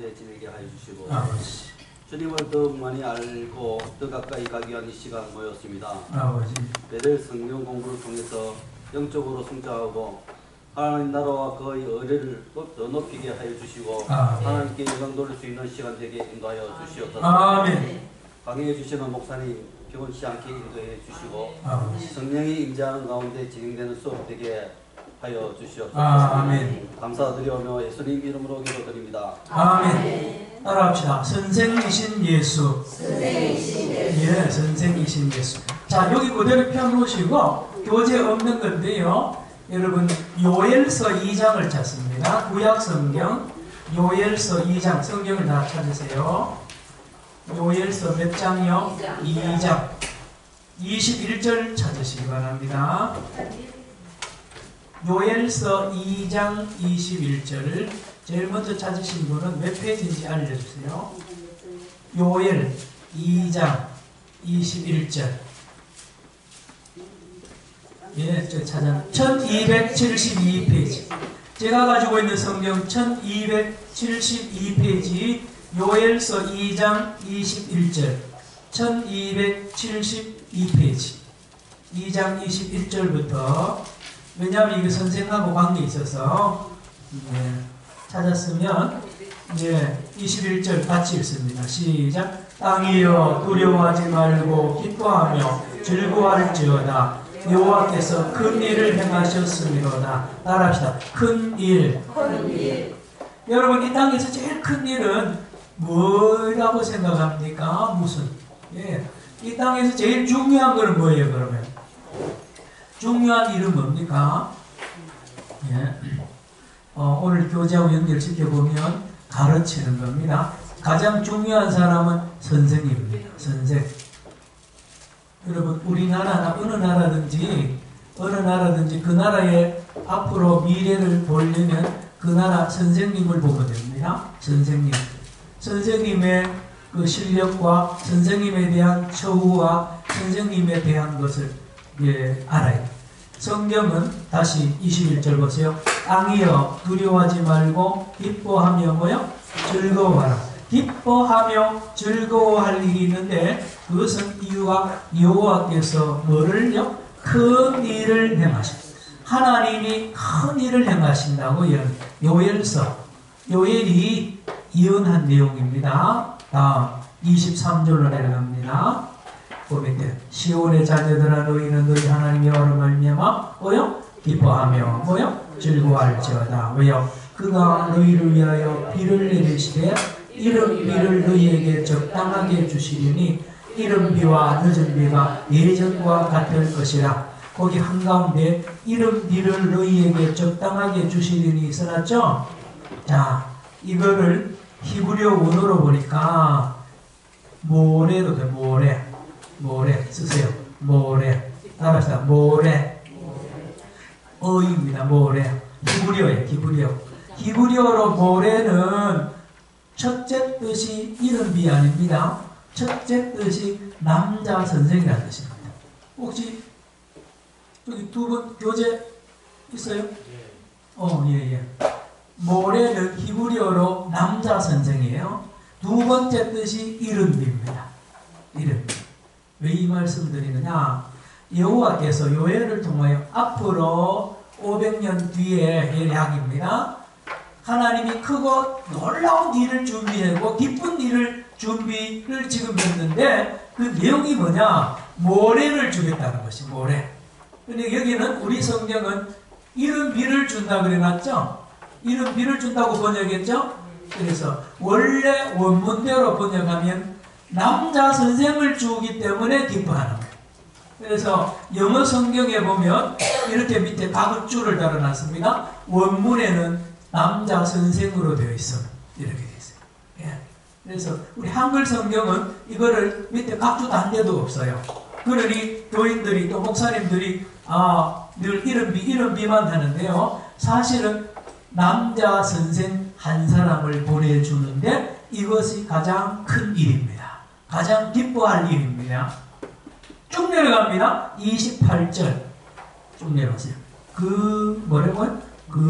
가운데 지내게 하여 주시고 아버지. 주님을 더욱 많이 알고 더 가까이 가기 위한 이 시간 모였습니다. 아버지. 매일 성경 공부를 통해서 영적으로 성장하고 하나님 나라와 그의 의를 더 높이게 하여 주시고 하나님께 영광 돌릴 수 있는 시간 되게 인도하여 주시옵소서. 아멘. 강의해 주시는 목사님 피곤치 않게 인도해 주시고 아버지. 성령이 임재하는 가운데 진행되는 수업 되게 하여 주시옵소서. 아멘. 감사드리오며 예수님 이름으로 기도드립니다. 아멘. 따라합시다. 선생이신 예수. 선생이신 예수. 예, 선생이신 예수. 자, 여기 그대로 펴놓으시고 교재 없는 건데요. 여러분 요엘서 2장을 찾습니다. 구약 성경 요엘서 2장 성경을 다 찾으세요. 요엘서 몇 장이요? 2장 21절 찾으시기 바랍니다. 요엘서 2장 21절을 제일 먼저 찾으신 분은 몇 페이지인지 알려주세요. 요엘 2장 21절. 예, 저 찾아 1272페이지. 제가 가지고 있는 성경 1272페이지 요엘서 2장 21절 1272페이지 2장 21절부터 왜냐하면 이게 선생하고 관계 있어서 찾았으면 21절 같이 읽습니다. 시작. 땅이여 두려워하지 말고 기뻐하며 즐거워할지어다. 여호와께서 큰 일을 행하셨음이로다. 따라합시다. 큰 일. 여러분 이 땅에서 제일 큰 일은 뭐라고 생각합니까? 무슨? 예. 이 땅에서 제일 중요한 것은 뭐예요? 그러면 중요한 일은 뭡니까? 예. 오늘 교재하고 연결시켜보면 가르치는 겁니다. 가장 중요한 사람은 선생입니다. 선생. 여러분 우리나라나 어느 나라든지 그 나라의 앞으로 미래를 보려면 그 나라 선생님을 보면 됩니다. 선생님. 선생님의 그 실력과 선생님에 대한 처우와 선생님에 대한 것을 알아요. 성경은 다시 21절 보세요. 땅이여 두려워하지 말고 기뻐하며 뭐요? 즐거워하라. 기뻐하며 즐거워할 일이 있는데 그것은 이유가 여호와께서 뭐를요? 큰 일을 행하십니다. 하나님이 큰 일을 행하신다고 요엘서 요엘이 예언한 내용입니다. 다음 23절로 내려갑니다. 보면 시온의 자녀들아 너희는 너희 하나님 여호와로 말미암아 뭐요? 기뻐하며 뭐요? 즐거워할지어다. 왜요? 그가 너희를 위하여 비를 내리시되 이른 비를 너희에게 적당하게 주시리니 이른 비와 늦은 비가 예전과 같을 것이라. 거기 한가운데 이른 비를 너희에게 적당하게 주시리니 써놨죠? 자, 이거를 히브리어 원어로 보니까 모래도 돼. 모래 쓰세요. 모래. 따라서 모래. 어입니다. 모래. 히브리어예요. 히브리어로 모래는 첫째 뜻이 이른 비 아닙니다. 첫째 뜻이 남자 선생이라는 뜻입니다. 혹시 여기 두 분 교재 있어요? 예. 모래는 히브리어로 남자 선생이에요. 두 번째 뜻이 이른 비입니다. 이른 비. 왜 이 말씀 드리느냐? 여호와께서 요엘을 통하여 앞으로 500년 뒤의 예약입니다. 하나님이 크고 놀라운 일을 준비하고 기쁜 일을 준비를 지금 했는데 그 내용이 뭐냐? 모래를 주겠다는 것이 모래. 근데 여기는 우리 성경은 이른 비를 준다 그래놨죠? 이른 비를 준다고 번역했죠? 그래서 원래 원문대로 번역하면 남자 선생을 주기 때문에 기뻐하는 거예요. 그래서 영어 성경에 보면 이렇게 밑에 가급줄을 달아놨습니다. 원문에는 남자 선생으로 되어 있어. 이렇게 되어 있어요. 예. 그래서 우리 한글 성경은 이거를 밑에 각주도 한 데도 없어요. 그러니 교인들이 또 목사님들이 늘 이런 비만 하는데요. 사실은 남자 선생 한 사람을 보내주는데 이것이 가장 큰 일입니다. 가장 기뻐할 일입니다. 쭉 내려갑니다. 28절 쭉 내려가세요. 뭐라고요? 그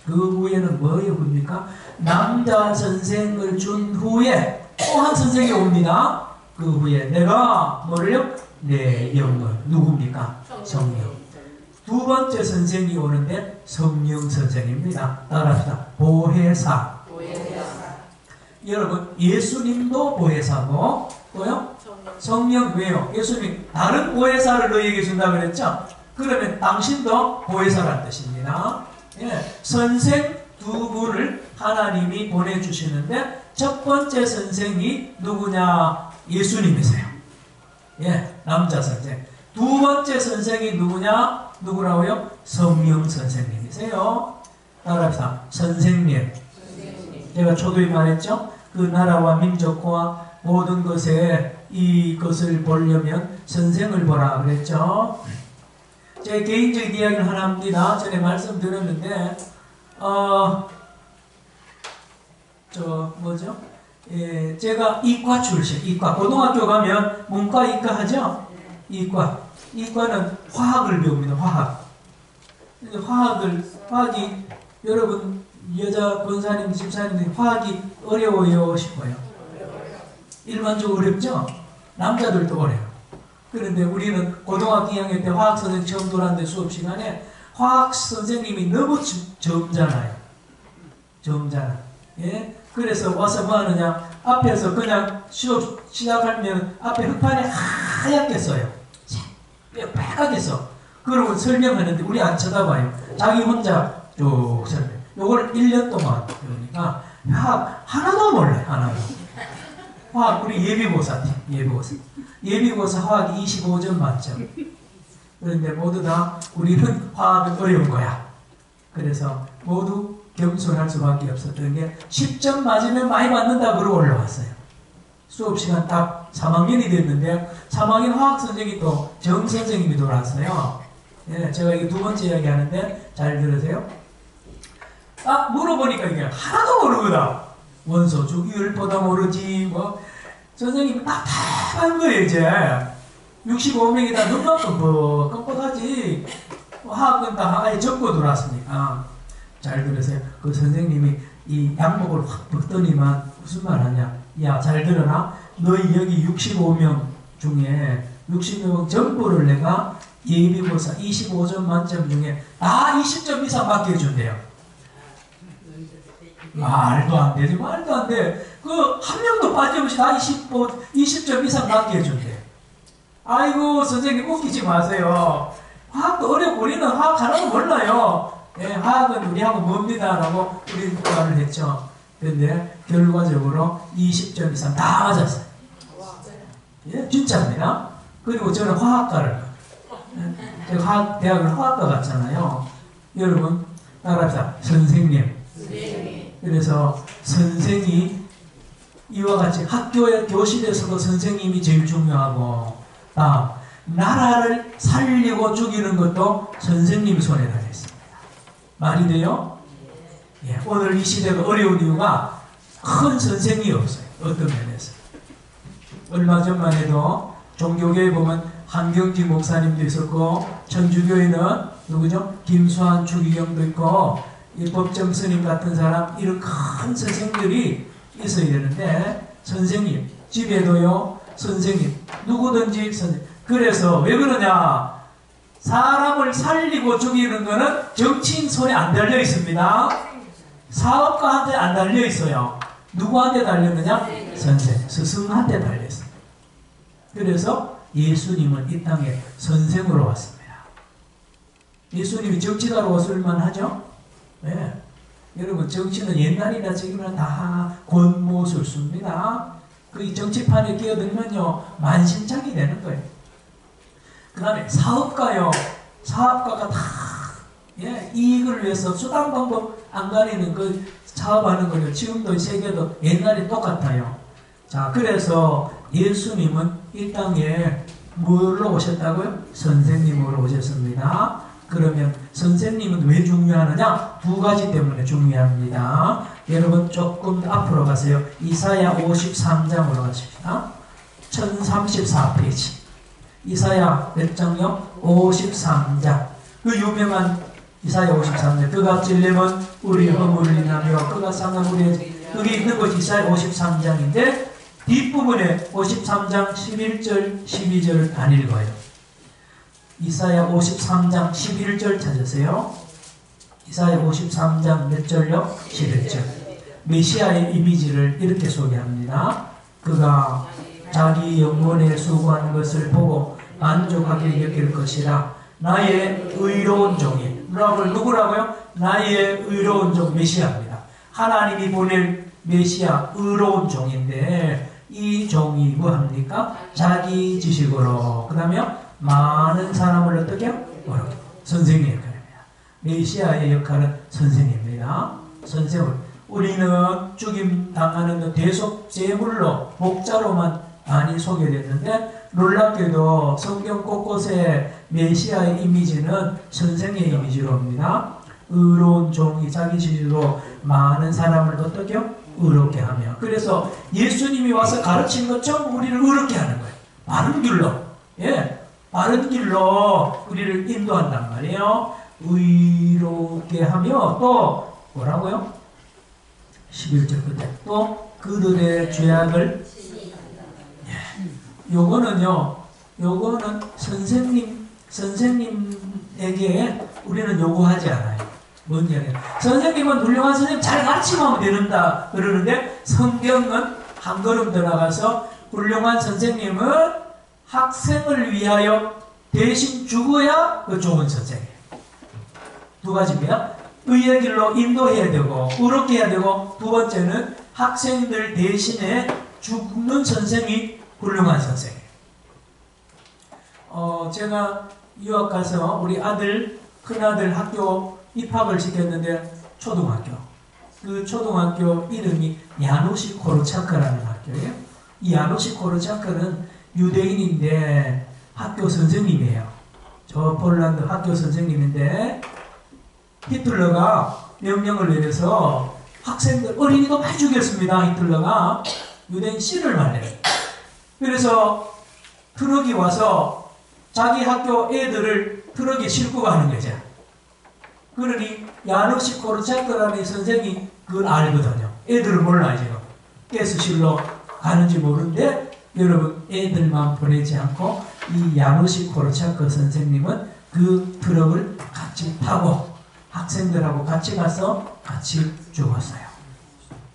후에는 뭐의 후입니까? 남자 선생을 준 후에 또 한 선생이 옵니다. 그 후에 내가 뭐를요? 내 영을 누굽니까? 성령. 두 번째 선생이 오는데 성령 선생입니다. 따라합시다. 보혜사. 여러분 예수님도 보혜사고 또요? 성령. 왜요? 예수님 다른 보혜사를 너희에게 준다 그랬죠? 그러면 당신도 보혜사란 뜻입니다. 예, 선생 두 분을 하나님이 보내주시는데 첫 번째 선생이 누구냐? 예수님이세요. 예, 남자 선생. 두 번째 선생이 누구냐? 누구라고요? 성령 선생님이세요. 따라합시다. 선생님. 제가 초두에 말했죠? 그 나라와 민족과 모든 것에 이것을 보려면 선생을 보라 그랬죠? 제 개인적인 이야기를 하나 합니다. 전에 말씀드렸는데 예, 제가 이과 출신, 이과. 고등학교 가면 문과, 이과 하죠? 이과. 이과는 화학을 배웁니다. 화학. 화학이, 여러분, 여자 권사님, 집사님들이 화학이 어려워요, 싶어요? 일반적으로 어렵죠? 남자들도 어려요. 그런데 우리는 고등학교 2학년 때 화학 선생님 처음 들어왔는데 수업 시간에 화학 선생님이 너무 점잖아요. 점잖아. 예? 그래서 와서 뭐 하느냐? 앞에서 그냥 수업 시작하면 앞에 흑판에 하얗게 써요. 빨갛게 써. 그러고 설명하는데 우리 안 쳐다봐요. 자기 혼자 쭉 설명. 요걸 1년 동안 배우니까 하나도 몰라요. 하나도. 화학 우리 예비고사 예비고사 화학 25점 만점. 그런데 모두 다 우리는 화학은 어려운 거야. 그래서 모두 겸손할 수밖에 없었던 게 10점 맞으면 많이 받는다 그러고 올라왔어요. 수업시간 딱 3학년이 됐는데 3학년 화학 선생님이 또 정 선생님이 돌아왔어요. 예, 제가 이게 두 번째 이야기 하는데 잘 들으세요. 딱 물어보니까 이게 하나도 모르거든. 원소 주기율보다 모르지 뭐. 선생님이 답답한 거예요 이제. 65명이다 눈만큼 뻑뻑하지. 화학은 다 아예 적고 들어왔으니까. 잘 들으세요. 그 선생님이 이 양복을 확 벗더니만 무슨 말 하냐. 야, 잘 들어라. 너희 여기 65명 중에 65명 전부를 내가 예비고사 25점 만점 중에 다 20점 이상 맞게 해준대요. 말도 안 되지. 말도 안 돼. 그 한 명도 빠짐없이 다 20점 이상 맞게 해준대. 아이고 선생님 웃기지 마세요. 화학도 어렵고 우리는 화학 하나도 몰라요. 예, 화학은 우리하고 멉니다 라고 우리는 말을 했죠. 그런데 결과적으로 20점 이상 다 맞았어요. 예, 진짜입니다. 그리고 저는 화학과를 제가 대학을 화학과 갔잖아요. 여러분 따라합시다. 선생님. 그래서 선생이 이와 같이 학교의 교실에서도 선생님이 제일 중요하고 나라를 살리고 죽이는 것도 선생님 손에 달려있습니다. 말이 돼요? 예, 오늘 이 시대가 어려운 이유가 큰 선생이 없어요. 어떤 면에서. 얼마 전만 해도 종교계에 보면 한경지 목사님도 있었고 천주교에는 누구죠? 김수환 추기경도 있고 이 법정 스님 같은 사람 이런 큰 선생들이 있어야 되는데 선생님 집에도요 선생님 누구든지 선생님. 그래서 왜 그러냐? 사람을 살리고 죽이는 거는 정치인 손에 안 달려 있습니다. 사업가한테 안 달려 있어요. 누구한테 달렸느냐? 선생, 스승한테 달려 있습니다. 그래서 예수님은 이 땅에 선생으로 왔습니다. 예수님이 정치가로 왔을만 하죠? 네. 여러분 정치는 옛날이나 지금이나 다 권모술수입니다. 그 정치판에 끼어들면요 만신창이 되는 거예요. 그 다음에 사업가요. 사업가가 다 이익을 위해서 수단 방법 안 가리는 그 사업하는 거요. 지금도 세계도 옛날에 똑같아요. 자, 그래서 예수님은 이 땅에 뭘로 오셨다고요? 선생님으로 오셨습니다. 그러면 선생님은 왜 중요하느냐? 두 가지 때문에 중요합니다. 여러분 조금 앞으로 가세요. 이사야 53장으로 가십시다. 1034페이지. 이사야 몇 장요? 53장. 그 유명한 이사야 53장 그가 찔림은 우리 허물을 인하며 그가 상한 우리의 그게 있는 것이 이사야 53장인데 뒷부분에 53장 11절 12절을 안 읽어요. 이사야 53장 11절 찾으세요. 이사야 53장 몇 절요? 11절. 메시아의 이미지를 이렇게 소개합니다. 그가 자기 영혼에 수고한 것을 보고 만족하게 여길 것이라. 나의 의로운 종이 누구라고요? 나의 의로운 종 메시아입니다. 하나님이 보낼 메시아 의로운 종인데 이 종이 뭐합니까? 자기 지식으로 그 다음에 많은 사람을 어떻게 해요? 선생의 역할입니다. 메시아의 역할은 선생입니다. 선생을 우리는 죽임 당하는 대속 제물로 목자로만 많이 소개됐는데 놀랍게도 성경 곳곳에 메시아의 이미지는 선생의 이미지로입니다. 의로운 종이 자기 지식으로 많은 사람을 어떻게 해요? 의롭게 하며. 그래서 예수님이 와서 가르친 것처럼 우리를 의롭게 하는 거예요. 바른 길로. 예. 바른 길로 우리를 인도한단 말이에요. 의롭게 하며 또 뭐라고요? 11절 끝에 또 그들의 죄악을 요거는 선생님에게 우리는 요구하지 않아요. 뭔 얘기예요? 선생님은 훌륭한 선생님 잘 가르치고 하면 되는다 그러는데 성경은 한 걸음 더 나가서 훌륭한 선생님은 학생을 위하여 대신 죽어야 그 좋은 선생이에요. 두 가지입니다. 의의 길로 인도해야 되고 의롭게 해야 되고 두 번째는 학생들 대신에 죽는 선생이 훌륭한 선생이에요. 제가 유학 가서 우리 큰아들 학교 입학을 시켰는데 초등학교. 그 초등학교 이름이 야노시 코르차크라는 학교예요. 이 야노시 코르차크는 유대인인데 학교 선생님이에요. 저 폴란드 학교 선생님인데 히틀러가 명령을 내려서 학생들, 어린이도 많이 죽였습니다. 히틀러가 유대인 씨를 말려요. 그래서 트럭이 와서 자기 학교 애들을 트럭에 싣고 가는 거죠. 그러니 야노시 코르차크라는 선생이 그걸 알거든요. 애들은 몰라요. 지금 가스실로 가는지 모르는데 여러분 애들만 보내지 않고 이 야노시 코르차크 선생님은 그 트럭을 같이 타고 학생들하고 같이 가서 같이 죽었어요.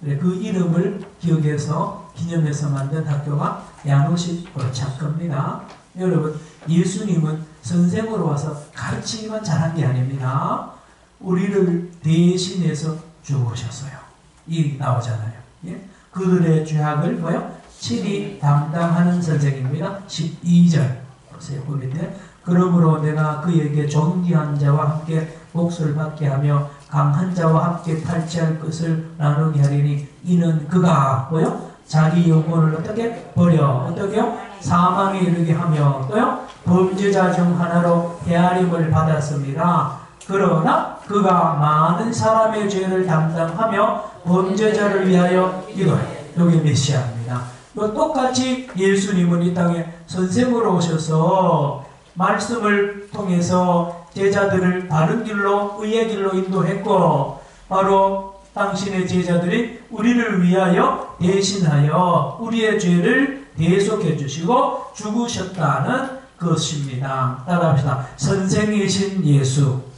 그 이름을 기억해서 기념해서 만든 학교가 야노시 코르차크입니다. 여러분 예수님은 선생으로 와서 가르치기만 잘한 게 아닙니다. 우리를 대신해서 죽으셨어요. 이 나오잖아요. 예? 그들의 죄악을 뭐요? 친히 담당하는 선생입니다. 12절 보세요. 보는데 그러므로 내가 그에게 존귀한 자와 함께 몫을 받게 하며 강한 자와 함께 탈취할 것을 나누게 하리니 이는 그가 뭐요? 자기 영혼을 어떻게 버려 어떻게요? 사망에 이르게 하며 또요? 범죄자 중 하나로 헤아림을 받았습니다. 그러나 그가 많은 사람의 죄를 담당하며 범죄자를 위하여 이거예요. 여기 메시아입니다. 똑같이 예수님은 이 땅에 선생으로 오셔서 말씀을 통해서 제자들을 바른 길로 의의 길로 인도했고 바로 당신의 제자들이 우리를 위하여 대신하여 우리의 죄를 대속해 주시고 죽으셨다는 것입니다. 따라합시다. 선생이신 예수.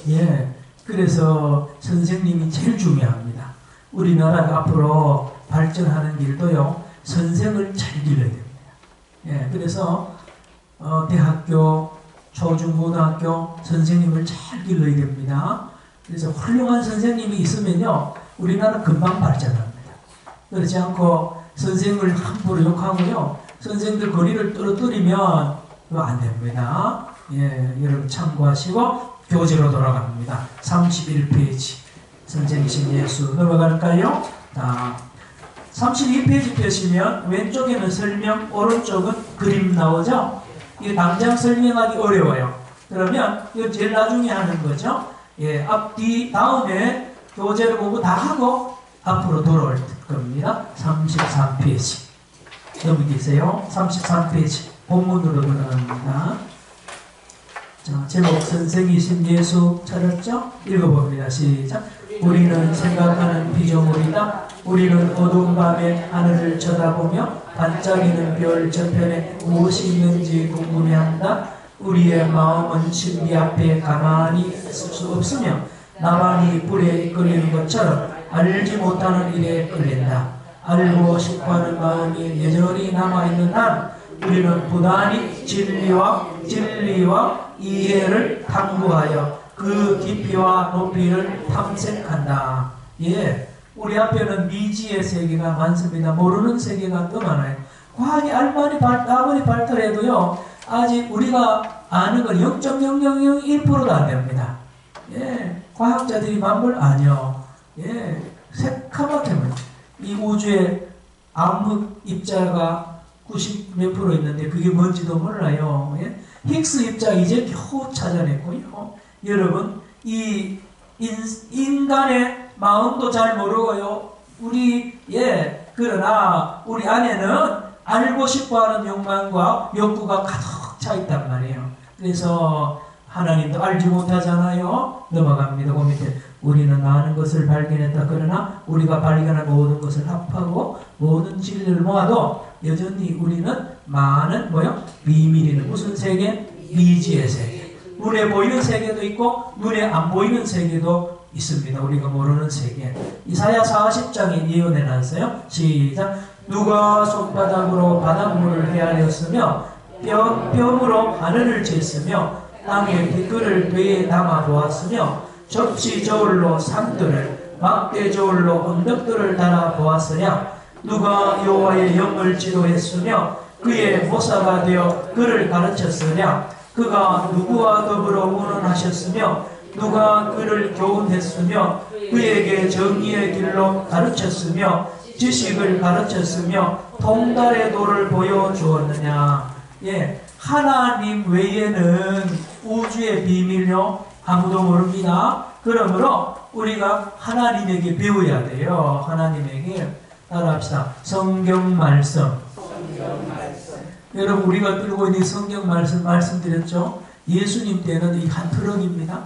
예, 그래서 선생님이 제일 중요합니다. 우리나라가 앞으로 발전하는 길도요, 선생을 잘 길러야 됩니다. 예, 그래서 대학교, 초중고등학교 선생님을 잘 길러야 됩니다. 그래서 훌륭한 선생님이 있으면요, 우리나라 금방 발전합니다. 그렇지 않고 선생을 함부로 욕하고요, 선생들 거리를 떨어뜨리면 그거 안 됩니다. 예, 여러분 참고하시고 교재로 돌아갑니다. 31페이지 선생이신 예수 넘어갈까요? 32페이지 펴시면 왼쪽에는 설명, 오른쪽은 그림 나오죠? 이게 당장 설명하기 어려워요. 그러면 이거 제일 나중에 하는 거죠? 예, 뒤 다음에 교재를 보고 다 하고 앞으로 돌아올 겁니다. 33페이지 넘기세요. 33페이지 본문으로 돌아갑니다. 자, 제목 선생이신 예수 찾았죠? 읽어봅니다. 시작. 우리는 생각하는 피조물이다. 우리는 어두운 밤에 하늘을 쳐다보며 반짝이는 별 저편에 무엇이 있는지 궁금해한다. 우리의 마음은 신비 앞에 가만히 있을 수 없으며 나만이 불에 끌리는 것처럼 알지 못하는 일에 끌린다. 알고 싶어하는 마음이 여전히 남아있는 한 우리는 부단히 진리와 이해를 탐구하여 그 깊이와 높이를 탐색한다. 예, 우리 앞에는 미지의 세계가 많습니다. 모르는 세계가 더 많아요. 과학이 아무리 발달해도요, 아직 우리가 아는 건 0.0001%도 안 됩니다. 예, 과학자들이 만물 아니요. 예, 새카맣게 이 우주에 암흑 입자가 90 몇 프로 있는데 그게 뭔지도 몰라요. 예? 힉스 입자 이제 겨우 찾아냈고요. 여러분, 이 인간의 마음도 잘 모르고요. 그러나 우리 안에는 알고 싶어하는 욕망과 욕구가 가득 차 있단 말이에요. 그래서 하나님도 알지 못하잖아요. 넘어갑니다. 그 밑에 우리는 아는 것을 발견했다. 그러나 우리가 발견한 모든 것을 합하고 모든 진리를 모아도 여전히 우리는 많은 비밀이는 무슨 세계? 미지의 세계. 눈에 보이는 세계도 있고 눈에 안 보이는 세계도 있습니다. 우리가 모르는 세계. 이사야 40장에 예언해놨어요. 시작. 누가 손바닥으로 바닷물을 헤아렸으며 뼘으로 하늘을 쟀으며 땅에 티끌을 배에 담아 보았으며 접시 저울로 산들을 막대 저울로 언덕들을 달아 보았으랴. 누가 여호와의 영을 지도했으며 그의 모사가 되어 그를 가르쳤으랴. 그가 누구와 더불어 운운하셨으며 누가 그를 교훈했으며 그에게 정의의 길로 가르쳤으며 지식을 가르쳤으며 통달의 도를 보여주었느냐. 예, 하나님 외에는 우주의 비밀요 아무도 모릅니다. 그러므로 우리가 하나님에게 배워야 돼요. 하나님에게. 따라합시다. 성경 말씀. 여러분, 우리가 들고 있는 성경 말씀드렸죠? 예수님 때는 이 한 트럭입니다.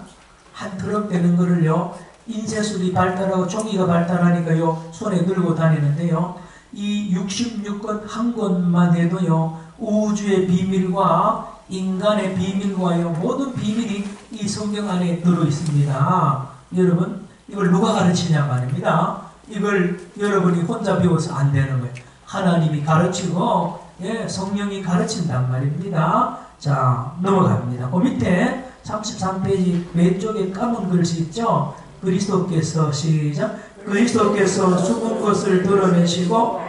한 트럭 되는 거를요, 인쇄술이 발달하고 종이가 발달하니까요, 손에 들고 다니는데요, 이 66권 한 권만 해도요, 우주의 비밀과 인간의 비밀과요, 모든 비밀이 이 성경 안에 들어 있습니다. 여러분, 이걸 누가 가르치냐 말입니다. 이걸 여러분이 혼자 배워서 안 되는 거예요. 하나님이 가르치고, 예, 성령이 가르친단 말입니다. 자, 넘어갑니다. 그 밑에 33페이지 왼쪽에 까만 글씨 있죠? 그리스도께서, 시작. 그리스도께서 죽은 것을 드러내시고,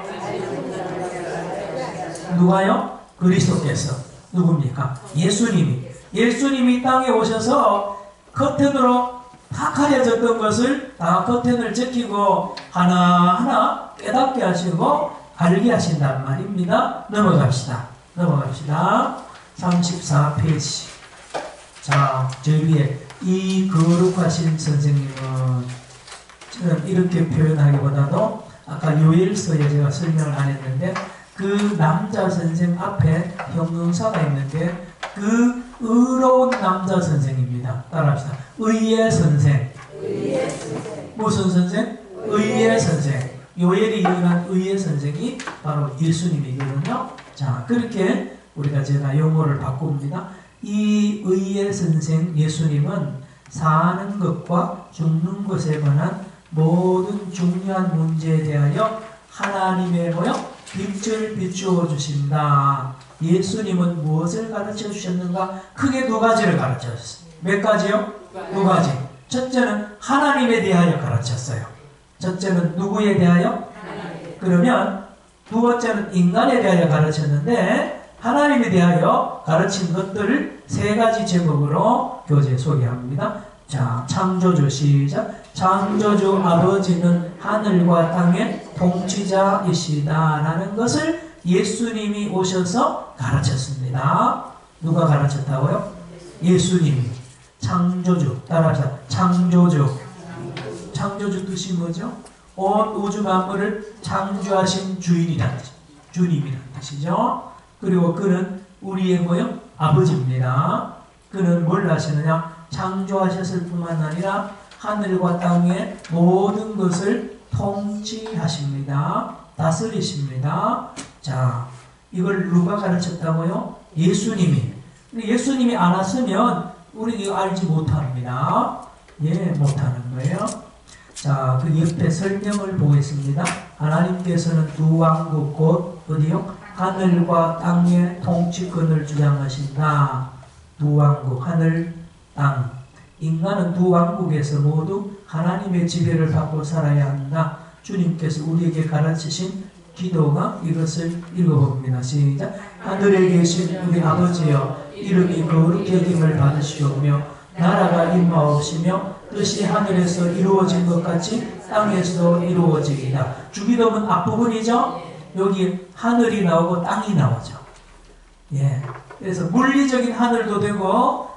누가요? 그리스도께서. 누굽니까? 예수님이 땅에 오셔서 커튼으로 다 가려졌던 것을 다 커튼을 제끼고 하나하나 깨닫게 하시고 알게 하신단 말입니다. 넘어갑시다. 34페이지. 자, 저 위에 이 거룩하신 선생님은 저는 이렇게 표현하기보다도 아까 요일서에 제가 설명을 안 했는데 그 남자 선생 앞에 형용사가 있는데 그 의로운 남자 선생입니다. 따라합시다. 의의 선생. 무슨 선생? 의의 선생. 요엘이 일어난 의의 선생이 바로 예수님이거든요. 자, 그렇게 제가 용어를 바꿉니다. 이 의의 선생 예수님은 사는 것과 죽는 것에 관한 모든 중요한 문제에 대하여 하나님의 빛을 비추어 주신다. 예수님은 무엇을 가르쳐 주셨는가? 크게 두 가지를 가르쳤어요. 몇 가지요? 두 가지. 첫째는 하나님에 대하여 가르쳤어요. 첫째는 누구에 대하여? 그러면 두 번째는 인간에 대하여 가르쳤는데 하나님에 대하여 가르친 것들을 세 가지 제목으로 교재 소개합니다. 자, 창조주 시작. 창조주 아버지는 하늘과 땅의 통치자이시다 라는 것을 예수님이 오셔서 가르쳤습니다. 누가 가르쳤다고요? 예수님이. 창조주. 따라합시다. 창조주. 창조주 뜻이 뭐죠? 온 우주 만물을 창조하신 주인이라는 뜻. 주님이라는 뜻이죠. 그리고 그는 우리의 아버지입니다. 그는 뭘 하시느냐? 창조하셨을 뿐만 아니라 하늘과 땅의 모든 것을 통치하십니다. 다스리십니다. 자, 이걸 누가 가르쳤다고요? 예수님이. 예수님이 안 왔으면 우리 이거 알지 못합니다. 예, 못하는 거예요. 자, 그 옆에 설명을 보겠습니다. 하나님께서는 두 왕국 곧 어디요? 하늘과 땅의 통치권을 주장하신다. 두 왕국, 하늘, 땅. 인간은 두 왕국에서 모두 하나님의 지배를 받고 살아야 한다. 주님께서 우리에게 가르치신 기도가 이것을 읽어봅니다. 시작. 하늘에 계신 우리 아버지여, 이름이 거룩히 여김을 받으시오며 나라가 임하옵시며 뜻이 하늘에서 이루어진 것 같이 땅에서도 이루어지리다. 주기도문 앞부분이죠. 여기 하늘이 나오고 땅이 나오죠. 예. 그래서 물리적인 하늘도 되고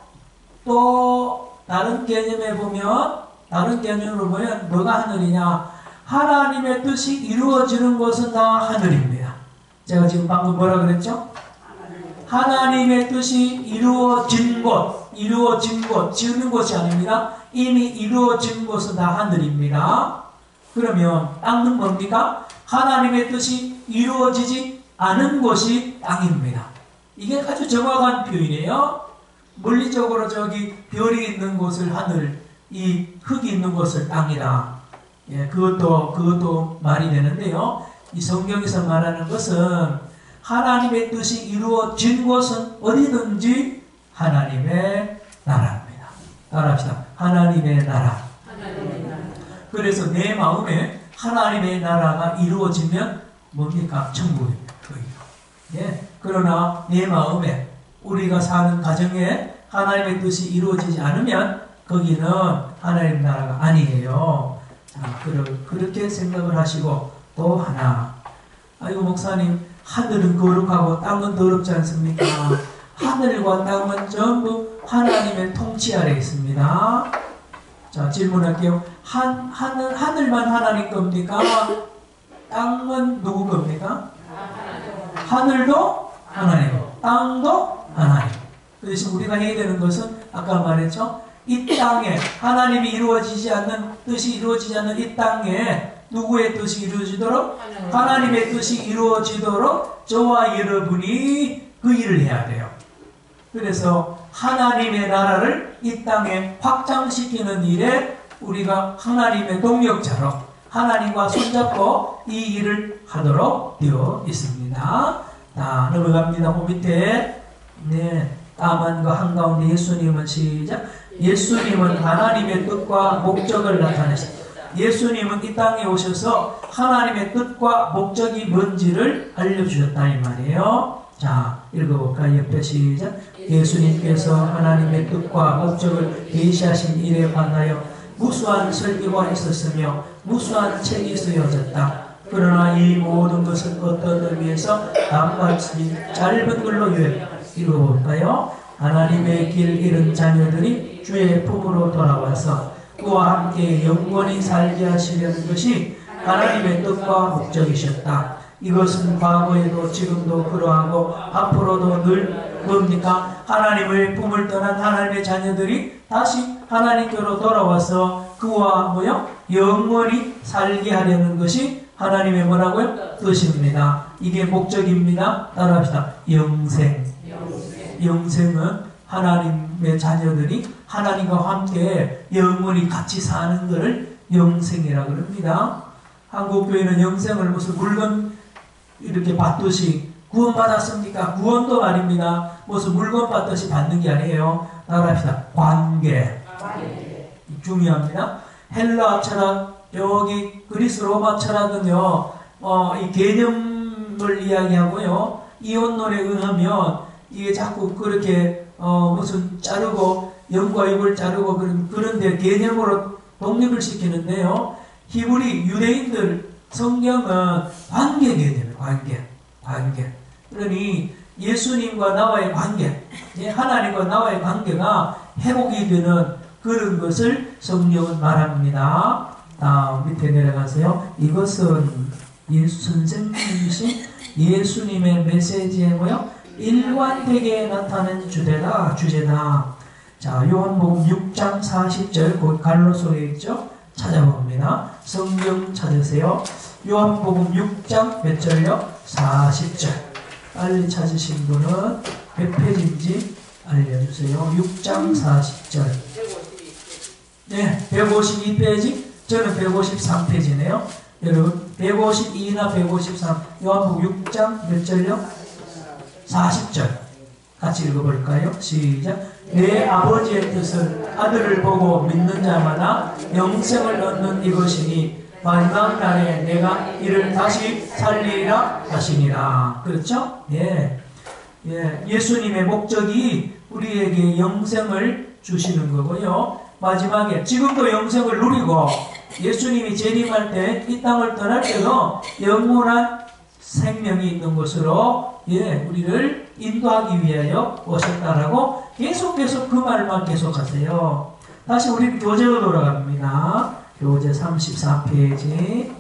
또 다른 개념에 보면, 다른 개념으로 보면 뭐가 하늘이냐? 하나님의 뜻이 이루어지는 것은 다 하늘입니다. 제가 지금 방금 뭐라 그랬죠? 하나님의 뜻이 이루어진 곳, 지으는 것이 아닙니다. 이미 이루어진 것은 다 하늘입니다. 그러면 땅은 뭡니까? 하나님의 뜻이 이루어지지 않은 것이 땅입니다. 이게 아주 정확한 표현이에요. 물리적으로 저기 별이 있는 곳을 하늘, 이 흙이 있는 곳을 땅이다. 예, 그것도 말이 되는데요. 이 성경에서 말하는 것은 하나님의 뜻이 이루어진 곳은 어디든지 하나님의 나라입니다. 따라합시다. 하나님의 나라. 그래서 내 마음에 하나님의 나라가 이루어지면 뭡니까? 천국입니다. 예. 그러나 내 마음에 우리가 사는 가정에 하나님의 뜻이 이루어지지 않으면 거기는 하나님의 나라가 아니에요. 자, 그렇게 생각을 하시고 또 하나. 아이고 목사님, 하늘은 거룩하고 땅은 더럽지 않습니까? 하늘과 땅은 전부 하나님의 통치 아래 있습니다. 자, 질문할게요. 하늘만 하나님 겁니까? 땅은 누구 겁니까? 하늘도 하나님, 땅도 하나님. 그래서 우리가 해야 되는 것은 아까 말했죠. 이 땅에 하나님이 이루어지지 않는 뜻이 이루어지지 않는 이 땅에 누구의 뜻이 이루어지도록? 하나님의 뜻이 이루어지도록 저와 여러분이 그 일을 해야 돼요. 그래서 하나님의 나라를 이 땅에 확장시키는 일에 우리가 하나님의 동역자로 하나님과 손잡고 이 일을 하도록 되어 있습니다. 자, 넘어갑니다. 그 밑에 까만과 한가운데 예수님은 시작. 예수님은 하나님의 뜻과 목적을 나타내셨다. 예수님은 이 땅에 오셔서 하나님의 뜻과 목적이 뭔지를 알려주셨다 이 말이에요. 자, 읽어볼까요? 옆에 시작. 예수님께서 하나님의 뜻과 목적을 계시하신 일에 관하여 무수한 설교가 있었으며 무수한 책이 쓰여졌다. 그러나 이 모든 것은 어떤 의미에서 남같이 짧은 글로 요약. 읽어볼까요? 하나님의 길 잃은 자녀들이 주의 품으로 돌아와서 그와 함께 영원히 살게 하시려는 것이 하나님의 뜻과 목적이셨다. 이것은 과거에도 지금도 그러하고 앞으로도 늘 뭡니까? 하나님의 품을 떠난 하나님의 자녀들이 다시 하나님께로 돌아와서 그와 영원히 살게 하려는 것이 하나님의 뭐라고요? 뜻입니다. 이게 목적입니다. 따라합시다. 영생은 하나님의 자녀들이 하나님과 함께 영원히 같이 사는 것을 영생이라고 합니다. 한국교회는 영생을 무슨 물건 이렇게 받듯이 구원받았습니까? 구원도 아닙니다. 무슨 물건 받듯이 받는 게 아니에요. 따라합시다. 관계. 중요합니다. 헬라 철학, 여기 그리스 로마 철학은요, 이 개념을 이야기하고요, 이혼론에 의하면 이게 자꾸 그렇게 무슨 자르고 영과 육을 자르고 그런데 개념으로 독립을 시키는데요. 히브리 유대인들 성경은 관계 개념이에요. 관계. 그러니 예수님과 나와의 관계, 하나님과 나와의 관계가 회복이 되는 그런 것을 성경은 말합니다. 밑에 내려가세요. 이것은 선생님이신 예수님의 메시지에 일관되게 나타낸 주제다. 자, 요한복음 6장 40절, 거기 갈로소에 있죠? 찾아봅니다. 성경 찾으세요. 요한복음 6장 몇 절요? 40절. 빨리 찾으신 분은 몇 페이지인지 알려주세요. 6장 40절. 네, 152페이지. 저는 153페이지네요. 여러분, 152나 153. 요한복음 6장 몇 절요? 40절. 같이 읽어볼까요? 시작. 내 아버지의 뜻은 아들을 보고 믿는 자마다 영생을 얻는 이것이니 마지막 날에 내가 이를 다시 살리리라 하시니라. 그렇죠? 예. 예. 예수님의 목적이 우리에게 영생을 주시는 거고요. 마지막에 지금도 영생을 누리고 예수님이 재림할 때 이 땅을 떠날 때도 영원한 생명이 있는 것으로 우리를 인도하기 위하여 오셨다라고 계속 그 말만 계속하세요. 다시 우리 교재로 돌아갑니다. 교재 34페이지.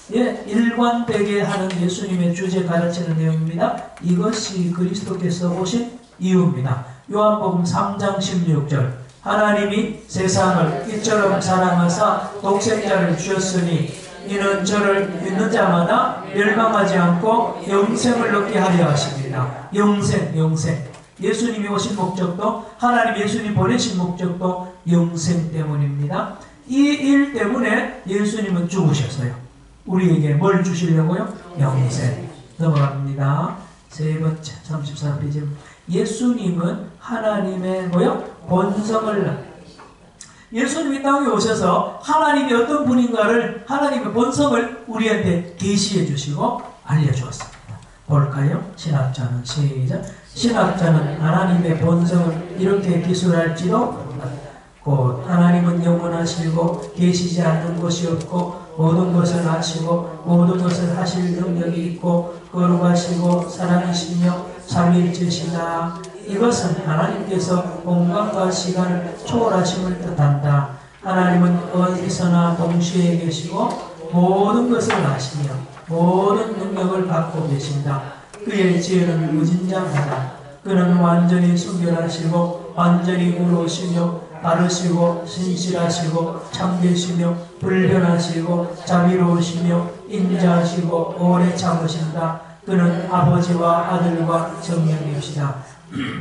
일관되게 하는 예수님의 주제 가르치는 내용입니다. 이것이 그리스도께서 오신 이유입니다. 요한복음 3장 16절. 하나님이 세상을 이처럼 사랑하사 독생자를 주셨으니 이는 저를 믿는 자마다 멸망하지 않고 영생을 얻게 하려 하십니다. 영생. 예수님이 오신 목적도 하나님 예수님 보내신 목적도 영생 때문입니다. 이 일 때문에 예수님은 죽으셨어요. 우리에게 뭘 주시려고요? 영생. 넘어갑니다. 세 번째 34페이지. 예수님은 하나님의 본성을 예수님이 땅에 오셔서 하나님이 어떤 분인가를 하나님의 본성을 우리한테 계시해 주시고 알려주었습니다. 볼까요? 신학자는 시작. 신학자는 하나님의 본성을 이렇게 기술할지도 곧 하나님은 영원하시고 계시지 않는 것이 없고 모든 것을 아시고 모든 것을 하실 능력이 있고 거룩하시고 사랑이시며 삼위일체시다. 이것은 하나님께서 공간과 시간을 초월하심을 뜻한다. 하나님은 어디서나 동시에 계시고 모든 것을 아시며 모든 능력을 갖고 계신다. 그의 지혜는 무진장하다. 그는 완전히 순결하시고 완전히 의로우시며 바르시고 신실하시고 참되시며 불변하시고 자비로우시며 인자하시고 오래 참으신다. 그는 아버지와 아들과 성령이시다.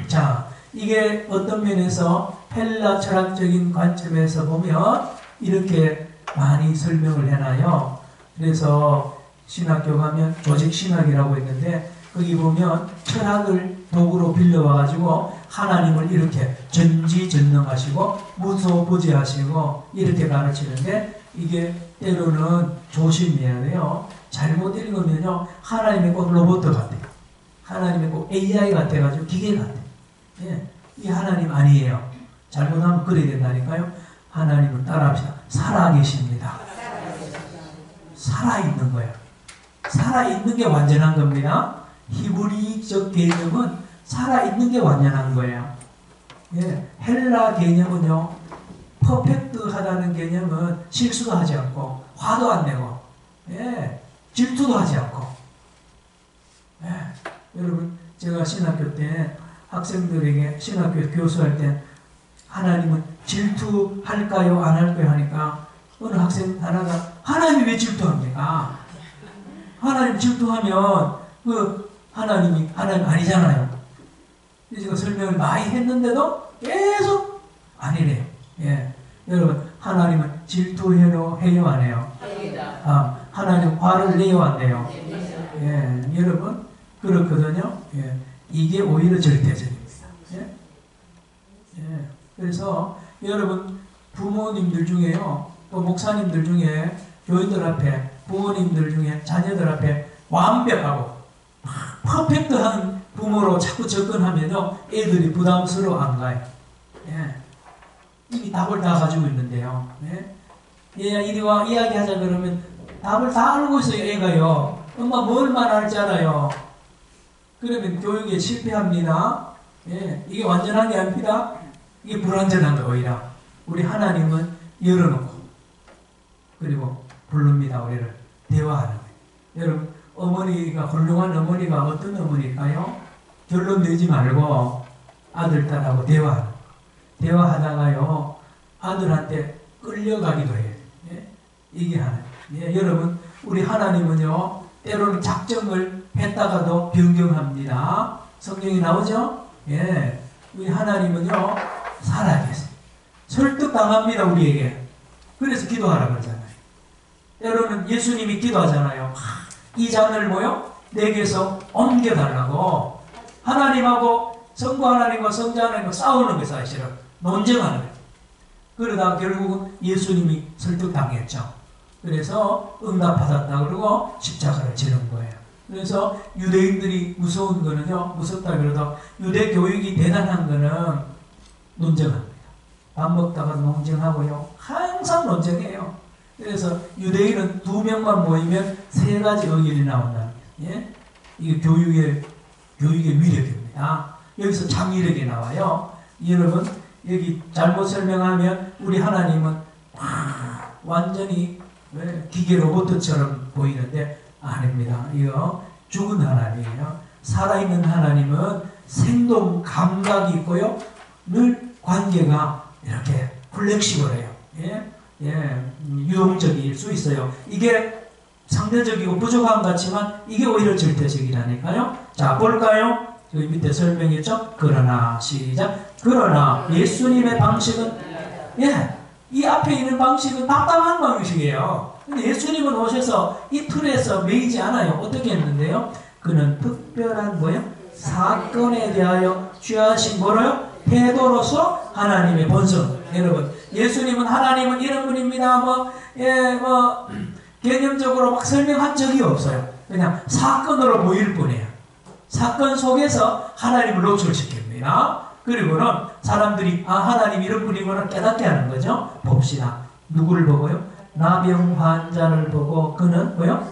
자, 이게 어떤 면에서 헬라 철학적인 관점에서 보면 이렇게 많이 설명을 해놔요. 그래서 신학교 가면 조직신학이라고 있는데 거기 보면 철학을 도구로 빌려와가지고 하나님을 이렇게 전지전능하시고 무소부지하시고 이렇게 가르치는데 이게 때로는 조심해야 돼요. 잘못 읽으면요 하나님이 꼭 로봇 같아요. 하나님이 꼭 AI 같아가지고 기계 같아요. 이 하나님 아니에요. 잘못하면 그래야 된다니까요. 하나님은 따라합시다. 살아계십니다. 살아있는 거예요. 살아있는 게 완전한 겁니다. 히브리적 개념은 살아있는 게 완전한 거예요. 헬라 개념은요, 퍼펙트하다는 개념은 실수도 하지 않고, 화도 안 내고, 질투도 하지 않고. 여러분, 제가 신학교 때 학생들에게 신학교 교수할 때 하나님은 질투할까요? 안 할까요? 하니까 어느 학생 하나가 하나님이 왜 질투합니까? 하나님 질투하면 하나님 아니잖아요. 제가 설명을 많이 했는데도 계속 아니래요. 여러분 하나님은 질투해요? 해요? 안 해요? 하나님 화를 내요? 안 내요? 여러분 그렇거든요. 이게 오히려 절대적입니다. 그래서 여러분 부모님들 중에요, 또 목사님들 중에 교인들 앞에, 부모님들 중에 자녀들 앞에 완벽하고 퍼펙트한 부모로 자꾸 접근하면요 애들이 부담스러워 안 가요. 이미 답을 다 가지고 있는데요. 얘야 이리 와 이야기하자 그러면 답을 다 알고 있어요. 애가요. 엄마 뭘 말할지 알아요. 그러면 교육에 실패합니다. 이게 완전한 게 아닙니다. 이게 불완전한 거 오히려. 우리 하나님은 열어놓고 그리고 부릅니다. 우리를 대화하는 거예요. 여러분 어머니가 훌륭한 어머니가 어떤 어머니일까요? 결론 내지 말고 아들 딸하고 대화하는 거예요. 대화하다가요 아들한테 끌려가기도 해요. 예? 이게 하나님. 예, 여러분 우리 하나님은요 때로는 작정을 했다가도 변경합니다. 성경이 나오죠? 예, 우리 하나님은요 살아계세요. 설득당합니다 우리에게. 그래서 기도하라 그러잖아요. 때로는 예수님이 기도하잖아요. 이 잔을 뭐요? 내게서 옮겨달라고. 하나님하고 성부 하나님과 성자 하나님과 싸우는 게 사실은 논쟁하는 거예요. 그러다가 결국은 예수님이 설득당했죠. 그래서 응답받았다 그러고 십자가를 지는 거예요. 그래서 유대인들이 무서운 거는요, 무섭다 그러다 유대 교육이 대단한 거는 논쟁합니다. 밥 먹다가 논쟁하고요. 항상 논쟁해요. 그래서 유대인은 2명만 모이면 3가지 의견이 나온다는 거예요. 예? 이게 교육의 위력입니다. 여기서 창의력이 나와요. 여러분 여기 잘못 설명하면 우리 하나님은 완전히 기계 로봇처럼 보이는데 아닙니다. 이거 죽은 하나님이에요. 살아있는 하나님은 생동 감각이 있고요. 늘 관계가 이렇게 플렉시블해요. 예? 예, 유동적일 수 있어요. 이게 상대적이고 부족한 것 같지만 이게 오히려 절대적이라니까요. 자, 볼까요? 여기 밑에 설명했죠? 그러나, 시작. 그러나 예수님의 방식은 예, 이 앞에 있는 방식은 답답한 방식이에요. 근데 예수님은 오셔서 이 틀에서 매이지 않아요. 어떻게 했는데요? 그는 특별한 뭐예요? 사건에 대하여 취하신 뭐로요? 태도로서 하나님의 본성. 여러분, 예수님은 하나님은 이런 분입니다. 개념적으로 막 설명한 적이 없어요. 그냥 사건으로 보일 뿐이에요. 사건 속에서 하나님을 노출시킵니다. 그리고는 사람들이 하나님 이런 분이구나 깨닫게 하는 거죠. 봅시다. 누구를 보고요? 나병 환자를 보고 그는 뭐요?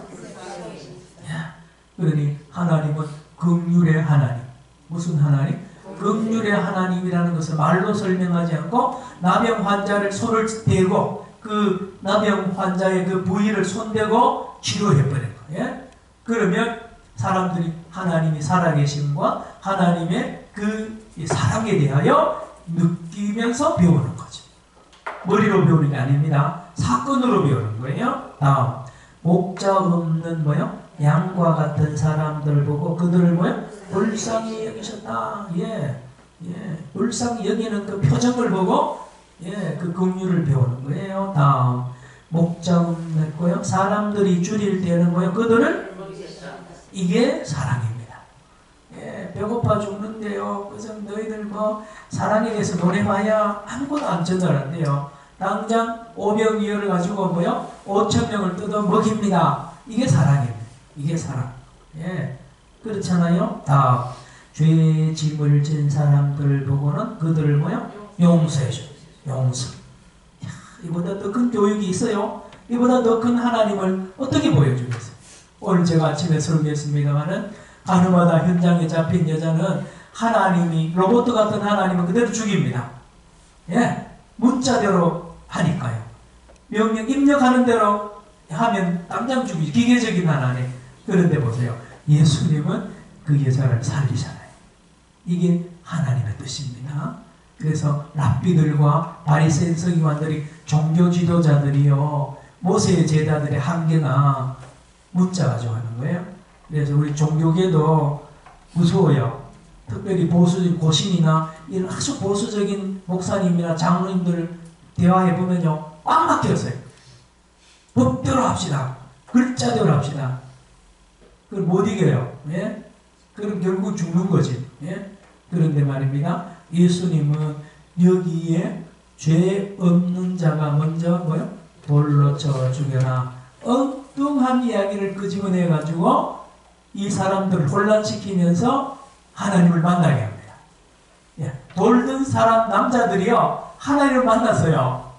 그러니 하나님은 긍휼의 하나님. 무슨 하나님? 긍휼의 하나님이라는 것을 말로 설명하지 않고 나병 환자를 손을 대고 그 나병 환자의 그 부위를 손대고 치료해버린 거예요. 그러면 사람들이 하나님이 살아계심과 하나님의 그 사랑에 대하여 느끼면서 배우는 거죠. 머리로 배우는 게 아닙니다. 사건으로 배우는 거예요. 다음, 목자 없는 뭐요? 양과 같은 사람들 보고 그들을 뭐요? 불쌍히 여기셨다. 예, 불쌍히 여기는 그 표정을 보고 그 긍휼을 배우는 거예요. 다음, 목자 없는 거요? 사람들이 줄일 때는 뭐요? 그들을 이게 사랑입니다. 예, 배고파 죽는데요. 그래서 너희들 사랑에 대해서 논해봐야 아무것도 안 전달한대요. 당장 5병이어를 가지고 뭐요? 5,000명을 뜯어 먹입니다. 이게 사랑입니다. 이게 사랑. 예, 그렇잖아요. 다음, 죄의 짐을 진 사람들 보고는 그들을 뭐요? 용서해줘. 용서. 야, 이보다 더 큰 교육이 있어요. 이보다 더 큰 하나님을 어떻게 보여주겠어요? 오늘 제가 아침에 설교했습니다마는 가늠하다 현장에 잡힌 여자는 하나님이 로봇 같은 하나님은 그대로 죽입니다. 예, 문자대로 하니까요. 명령 입력하는 대로 하면 당장 죽이죠. 기계적인 하나님. 그런데 보세요. 예수님은 그 여자를 살리잖아요. 이게 하나님의 뜻입니다. 그래서 랍비들과 바리새인 서기관들이 종교 지도자들이요 모세의 제자들의 한계나 문자 가지고 하는 거예요. 그래서 우리 종교계도 무서워요. 특별히 보수적인 고신이나 이런 아주 보수적인 목사님이나 장로님들 대화해보면요 꽉 막혔어요. 법대로 합시다. 글자대로 합시다. 그걸 못 이겨요. 예? 그럼 결국 죽는 거지. 예? 그런데 말입니다. 예수님은 여기에 죄 없는 자가 먼저 뭐요? 돌로 쳐 죽여라. 엉뚱한 이야기를 끄집어내가지고 이 사람들을 혼란시키면서 하나님을 만나게 합니다. 예. 돌든 사람 남자들이요 하나님을 만났어요.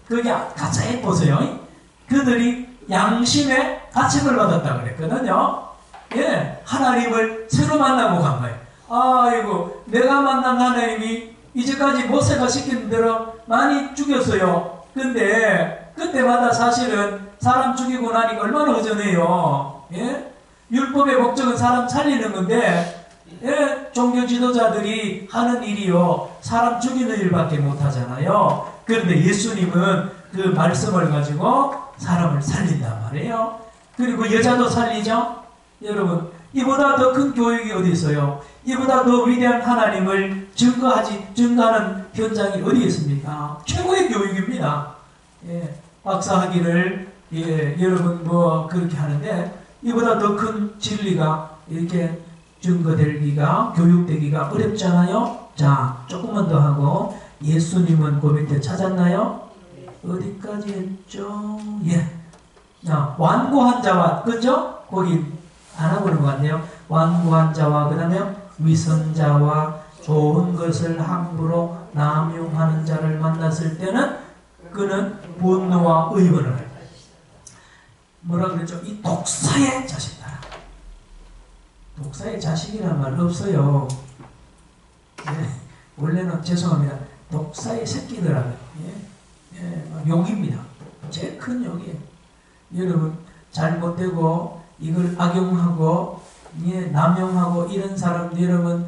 그게 가짜에 보세요. 그들이 양심의 가책을 받았다 그랬거든요. 예, 하나님을 새로 만나고 간 거예요. 아이고, 내가 만난 하나님이 이제까지 모세가 시킨 대로 많이 죽였어요. 근데 그때마다 사실은 사람 죽이고 나니까 얼마나 허전해요. 예? 율법의 목적은 사람 살리는 건데 예, 종교 지도자들이 하는 일이요, 사람 죽이는 일밖에 못하잖아요. 그런데 예수님은 그 말씀을 가지고 사람을 살린단 말이에요. 그리고 여자도 살리죠. 여러분, 이보다 더 큰 교육이 어디 있어요? 이보다 더 위대한 하나님을 증거하는 현장이 어디 있습니까? 최고의 교육입니다. 예, 박사학위를, 예, 여러분 뭐 그렇게 하는데 이보다 더 큰 진리가 이렇게 증거되기가, 교육되기가 어렵잖아요. 자, 조금만 더 하고, 예수님은 그 밑에 찾았나요? 어디까지 했죠? 예. 자, 완고한 자와, 그죠? 거기 안 하고 있는 것 같네요. 완고한 자와, 그 다음에 위선자와 좋은 것을 함부로 남용하는 자를 만났을 때는 그는 분노와 의번을 할. 뭐라 그랬죠? 이 독사의 자식이다. 독사의 자식이란 말 없어요. 예, 원래는 죄송합니다. 독사의 새끼들하고요. 예, 예, 욕입니다. 제일 큰 욕이에요. 여러분, 잘못되고 이걸 악용하고, 예, 남용하고 이런 사람들, 여러분,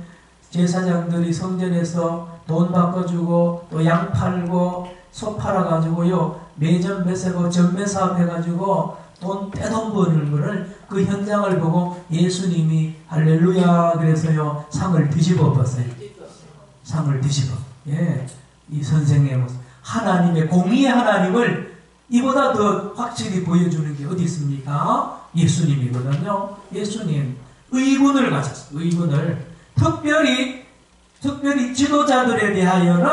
제사장들이 성전에서 돈 바꿔주고 또 양 팔고 소 팔아가지고요, 매점 매세고 전매 사업 해가지고 돈 떼돈 버는 거를, 그 현장을 보고 예수님이 할렐루야 그래서요, 상을 뒤집어 봤어요. 상을 뒤집어. 예, 이 선생의 모습. 하나님의, 공의의 하나님을 이보다 더 확실히 보여주는 게 어디 있습니까? 예수님이거든요. 예수님 의군을 가졌어요. 의군을. 특별히 지도자들에 대하여는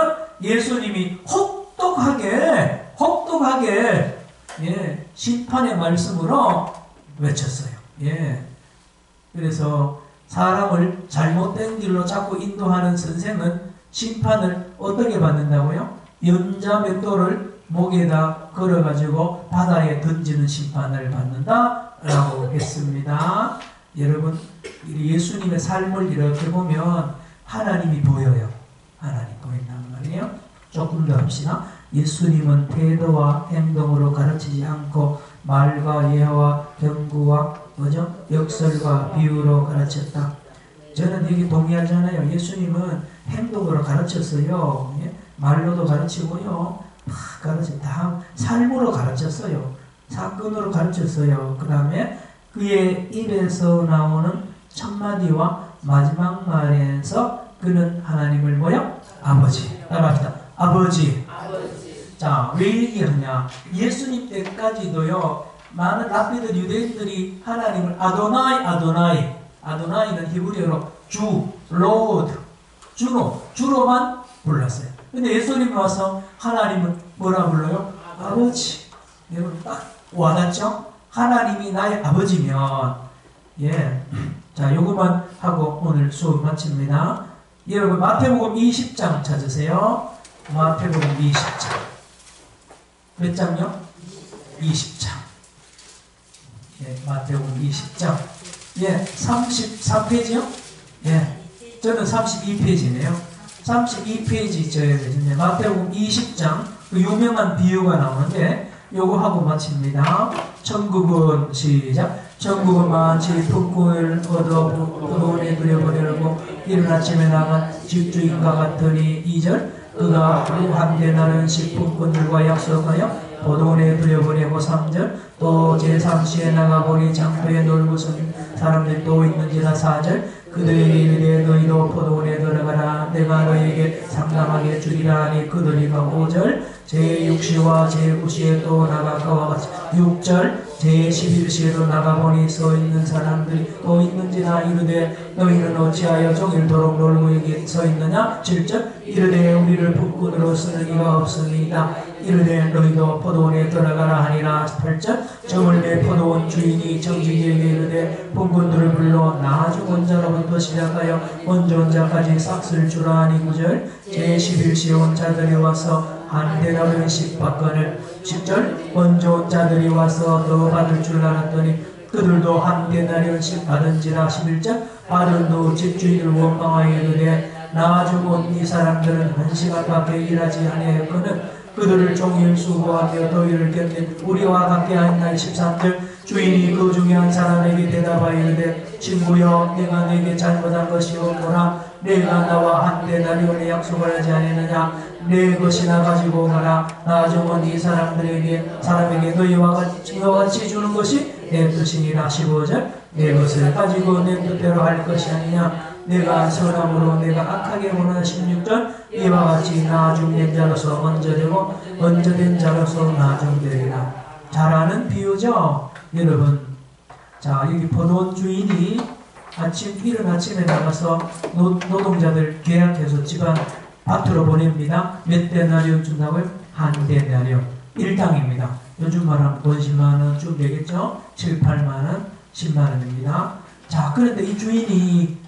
예수님이 혹독하게 예, 심판의 말씀으로 외쳤어요. 예. 그래서 사람을 잘못된 길로 자꾸 인도하는 선생은 심판을 어떻게 받는다고요? 연자 맷돌을 목에다 걸어가지고 바다에 던지는 심판을 받는다라고 했습니다. 여러분, 예수님의 삶을 이렇게 보면 하나님이 보여요. 하나님 보인단 말이에요. 조금 더 합시다. 예수님은 태도와 행동으로 가르치지 않고 말과 예와 경구와 뭐죠? 역설과 비유로 가르쳤다. 저는 여기 동의하잖아요. 예수님은 행동으로 가르쳤어요. 예? 말로도 가르치고요. 다 삶으로 가르쳤어요. 사건으로 가르쳤어요. 그 다음에 그의 입에서 나오는 첫마디와 마지막 말에서 그는 하나님을 뭐요? 아버지. 따라합시다. 아버지. 자, 왜 얘기하냐? 예수님 때까지도요, 많은 랍비들, 유대인들이 하나님을 아도나이는 히브리어로 주, 로드, 주로만 불렀어요. 근데 예수님이 와서 하나님은 뭐라 불러요? 아버지. 여러분 딱 와닿죠? 하나님이 나의 아버지면, 예. 자, 요것만 하고 오늘 수업 마칩니다. 여러분, 마태복음 20장 찾으세요. 마태복음 20장. 몇 장요? 20장. 예, 마태복음 20장. 예, 33페이지요? 예, 저는 32페이지네요. 32페이지 저야 되겠네. 마태복음 20장, 그 유명한 비유가 나오는데, 요거 하고 마칩니다. 천국은, 시작. 천국은 마치 품꾼을 얻어 포도원에 들여보내려고 이른 아침에 나간 집주인과 같으니 2절. 그가 한 대나른씩 품꾼들과 약속하여 포도원에 들여보내고 3절. 또 제3시에 나가보니 장터에 놀고 선 사람들이 또 있는지라 4절. 그들에게 이르되 너희도 포도원에 들어가라. 내가 너희에게 상담하게 주리라 하니 그들이 가고 5절. 제6시와 제9시에 또 나가 그와 같이 6절. 제11시에도 나가보니 서 있는 사람들이 또 있는지라 이르되 너희는 어찌하여 종일토록 놀고 여기 서 있느냐. 7절. 이르되 우리를 품꾼으로 쓰는 이가 없으니이다. 이르되 너희도 포도원에 들어가라 하니라. 8절. 저물매 포도원 주인이 정직에게 이르되 품꾼들을 불러 나중 온 자로부터 시작하여 먼저 온 자까지 싹쓸 주라 하니. 9절. 제11시에 온 자들이 와서 한 대나른씩 받거늘. 10절. 먼저 온 자들이 와서 더 받을 줄 알았더니 그들도 한 대나른씩 받은지라. 11절. 받은 후 집주인을 원망하여 이르되 나중 온 이 사람들은 1시간밖에 일하지 아니하였거늘 그들을 종일 수고하며 더위를 겪는 우리와 같게 하였나니. 13절. 주인이 그 중에 한 사람에게 대답하여 이르되 친구여 내가 내게 잘못한 것이 없노라. 내가 나와 한때 나리오니 약속을 하지 않았느냐. 내 것이나 가지고 가라. 나중은 이 사람에게 너희와 같이 주는 것이 내 뜻이니라. 15절 내 것을 가지고 내 뜻대로 할 것이 아니냐. 내가 선함으로 내가 악하게 보는 16절 이와 같이 나중된 자로서 먼저 되고 먼저 된 자로서 나중되리라. 잘 아는 비유죠 여러분. 자, 여기 포도원 주인이 이른 아침에 나가서 노동자들 계약해서 집안 밭으로 보냅니다. 몇 데나리온 준다고요? 한 데나리온. 1당입니다. 요즘 말하면 돈 10만원 좀 되겠죠? 7, 8만원, 10만원입니다. 자, 그런데 이 주인이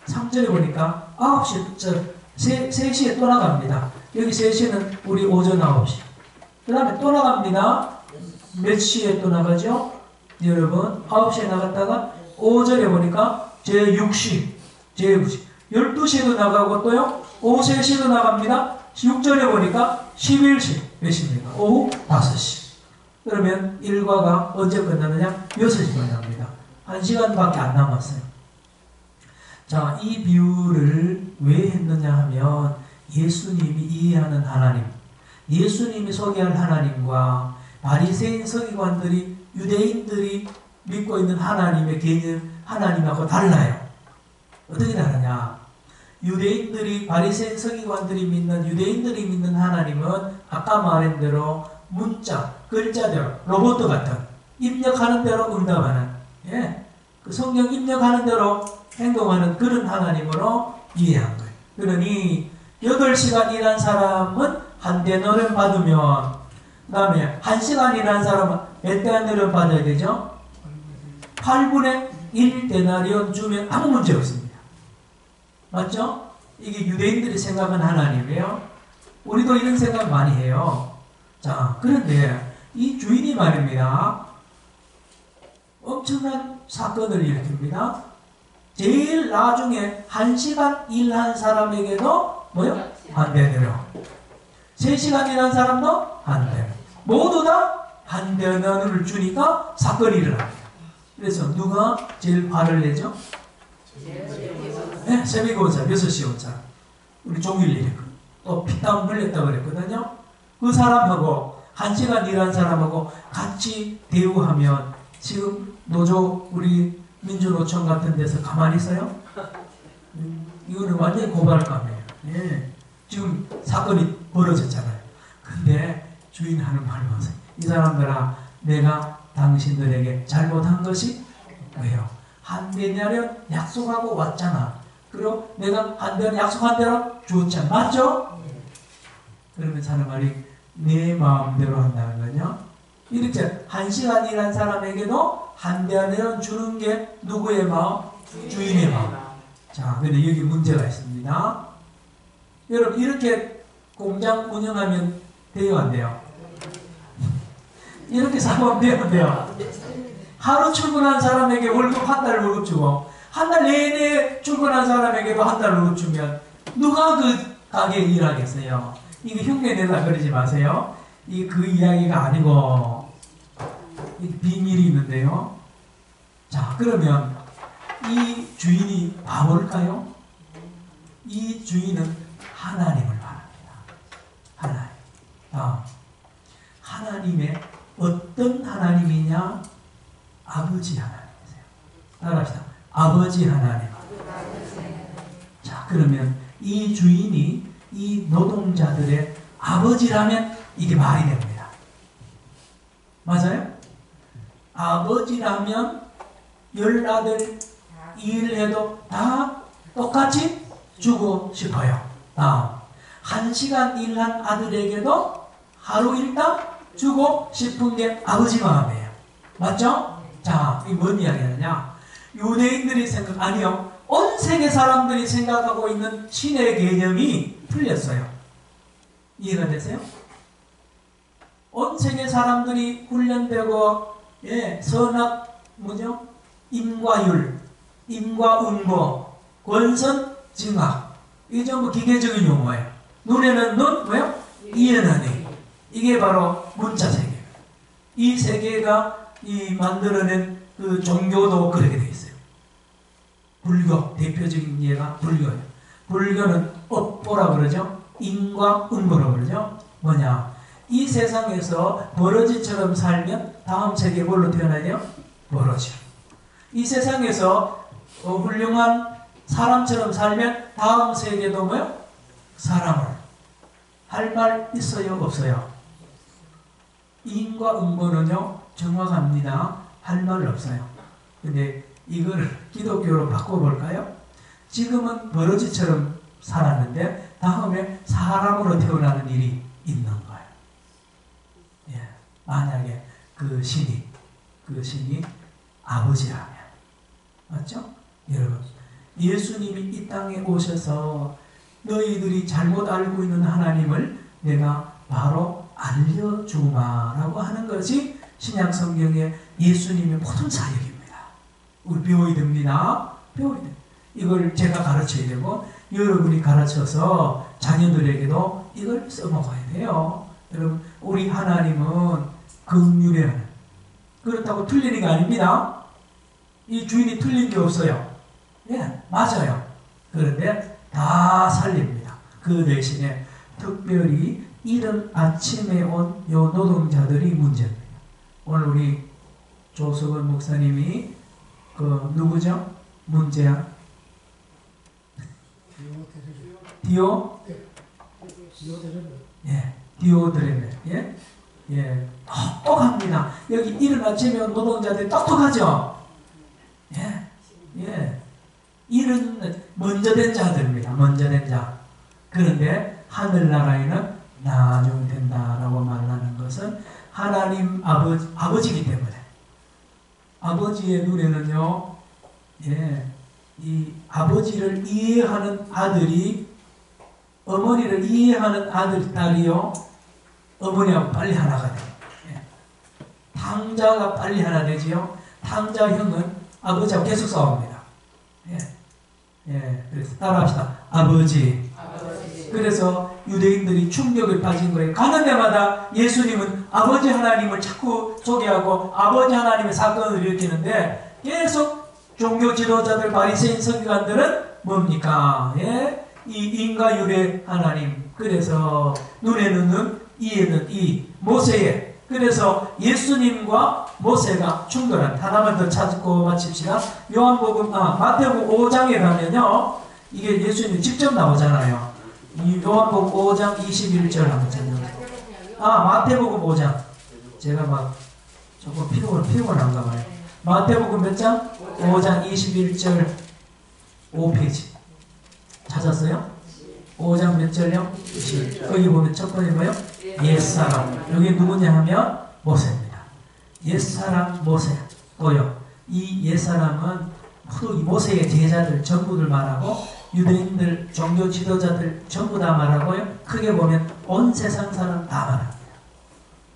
3절에 보니까 9시, 3시에 또 나갑니다. 여기 3시는 우리 오전 9시. 그 다음에 또 나갑니다. 몇 시에 또 나가죠? 여러분, 9시에 나갔다가 5절에 보니까 제6시, 제9시. 12시에도 나가고 또요, 오후 3시에도 나갑니다. 6절에 보니까 11시. 몇 시입니까? 오후 5시. 그러면 일과가 언제 끝나느냐? 6시에 납니다. 1시간밖에 안 남았어요. 자, 이 비유를 왜 했느냐 하면 예수님이 이해하는 하나님, 예수님이 소개할 하나님과 바리새인 서기관들이 유대인들이 믿고 있는 하나님의 개념, 하나님하고 달라요. 어떻게 다르냐? 유대인들이 바리새인 서기관들이 믿는 유대인들이 믿는 하나님은 아까 말한 대로 문자, 글자대로 로봇 같은 입력하는 대로 응답하는, 예, 그 성경 입력하는 대로 행동하는 그런 하나님으로 이해한 거예요. 그러니 8시간 일한 사람은 한 데너를 받으면, 그 다음에 1시간 일한 사람은 몇 데나리온 받아야 되죠? 8분의 1 데나리온 주면 아무 문제 없습니다. 맞죠? 이게 유대인들이 생각한 하나님이에요. 우리도 이런 생각 많이 해요. 자, 그런데 이 주인이 말입니다. 엄청난 사건을 일으킵니다. 제일 나중에 1시간 일한 사람에게도 뭐요? 한 데나리온. 3시간 일한 사람도 한 데나리온. 모두 다 한 데나리온을 주니까 사건이 일어납니다. 그래서 누가 제일 화를 내죠? 네, 새벽에 온 사람, 6시에 온 사람. 우리 종일일이 또 피땀 흘렸다고 그랬거든요. 그 사람하고 1시간 일한 사람하고 같이 대우하면 지금 노조 우리 민주노총 같은 데서 가만히 있어요? 이거는 완전히 고발감이에요. 예. 지금 사건이 벌어졌잖아요. 근데 주인 하는 말이 뭐세요? 이 사람들아, 내가 당신들에게 잘못한 것이 왜요? 한 데나리온 약속하고 왔잖아. 그리고 내가 한 데나리온 약속한 대로 줬잖아. 맞죠? 그러면 사는 말이 내 마음대로 한다는 거냐? 이렇게 1시간 일한 사람에게도 한 데나리온 주는 게 누구의 마음? 주인의 마음. 자, 근데 여기 문제가 있습니다. 여러분, 이렇게 공장 운영하면 돼요, 안 돼요? 이렇게 사면 돼요, 안 돼요? 하루 출근한 사람에게 월급 한 달 월급 주고 한 달 내내 출근한 사람에게도 한 달 월급 주면 누가 그 가게에 일하겠어요? 이거 흉내내다 그러지 마세요. 이 그 이야기가 아니고 비밀이 있는데요. 자, 그러면 이 주인이 바볼까요? 이 주인은 하나님을 바랍니다. 하나님. 하나님의 어떤 하나님이냐? 아버지 하나님이세요. 따라합시다. 아버지 하나님. 자, 그러면 이 주인이 이 노동자들의 아버지라면 이게 말이 됩니다. 맞아요? 아버지라면 10아들 일해도 다 똑같이 주고 싶어요. 1시간 일한 아들에게도 하루 일당 주고 싶은 게 아버지 마음이에요. 맞죠? 자, 이게 뭔 이야기냐냐? 유대인들이 아니요. 온 세계 사람들이 생각하고 있는 신의 개념이 틀렸어요. 이해가 되세요? 온 세계 사람들이 훈련되고, 예, 선악, 뭐죠? 임과율, 임과운보, 권선, 증악. 이게 전부 기계적인 용어예요. 눈에는 눈, 뭐요? 이해는 이. 이게 바로 문자 세계. 이 세계가 이 만들어낸 그 종교도 그렇게 되어 있어요. 불교, 대표적인 예가 불교예요. 불교는 업보라 그러죠. 인과 음보라 그러죠. 뭐냐? 이 세상에서 버러지처럼 살면 다음 세계에 뭘로 태어나야 돼요? 버러지. 이 세상에서 훌륭한 사람처럼 살면 다음 세계도 뭐요? 사람을. 할 말 있어요? 없어요? 인과 음보는요 정확합니다. 할 말 없어요. 근데 이걸 기독교로 바꿔볼까요? 지금은 버러지처럼 살았는데 다음에 사람으로 태어나는 일이 있는 거예요. 예, 만약에 그 신이 아버지라면, 맞죠? 여러분, 예수님이 이 땅에 오셔서 너희들이 잘못 알고 있는 하나님을 내가 바로 알려주마라고 하는 것이 신약 성경의 예수님의 모든 사역입니다. 우리 배워야 됩니다. 배워야 돼요. 이걸 제가 가르쳐야 되고 여러분이 가르쳐서 자녀들에게도 이걸 써먹어야 돼요. 여러분, 우리 하나님은 긍휼의 하나님. 그렇다고 틀리는 게 아닙니다. 이 주인이 틀린 게 없어요. 예, 맞아요. 그런데 다 살립니다. 그 대신에 특별히 이른 아침에 온 요 노동자들이 문제입니다. 오늘 우리 조석원 목사님이 그 누구죠? 문제야? 디오드레메. 예? 예. 똑똑합니다. 여기 이른 아침에 온 노동자들이 똑똑하죠? 예. 예. 이른, 먼저 된 자들입니다. 먼저 된 자. 그런데 하늘나라에는 나중 된다라고 말하는 것은 하나님 아버지이기 때문에 아버지의 눈에는요, 예, 이 아버지를 이해하는 아들이 어머니를 이해하는 아들, 딸이요, 어머니하고 빨리 하나가 돼요. 예. 탕자가 빨리 하나 되지요. 탕자 형은 아버지하고 계속 싸웁니다. 예. 예. 그래서 따라합시다. 아버지. 그래서 유대인들이 충격을 빠진 거예요. 가는 데마다 예수님은 아버지 하나님을 자꾸 소개하고 아버지 하나님의 사건을 일으키는데 계속 종교 지도자들, 바리새인 서기관들은 뭡니까? 예? 이 인과율의 하나님. 그래서 눈에는 눈, 이에는 이, 모세의. 그래서 예수님과 모세가 충돌한. 하나만 더 찾고 마칩시다. 마태복음 5장에 가면요, 이게 예수님이 직접 나오잖아요. 이 요한복음 5장 21절 한번 찾아보세요. 마태복음 5장. 제가 막 조금 피곤한가 봐요. 마태복음 몇 장? 5장 21절 5페이지. 찾았어요? 5장 몇 절요? 21. 거기 보면 첫 번째 뭐요? 옛사람. 여기 누구냐 하면 모세입니다. 옛사람 모세. 또요. 이 옛사람은 모두 모세의 제자들 전부들 말하고 유대인들, 종교 지도자들 전부 다 말하고요. 크게 보면 온 세상 사람 다 말합니다.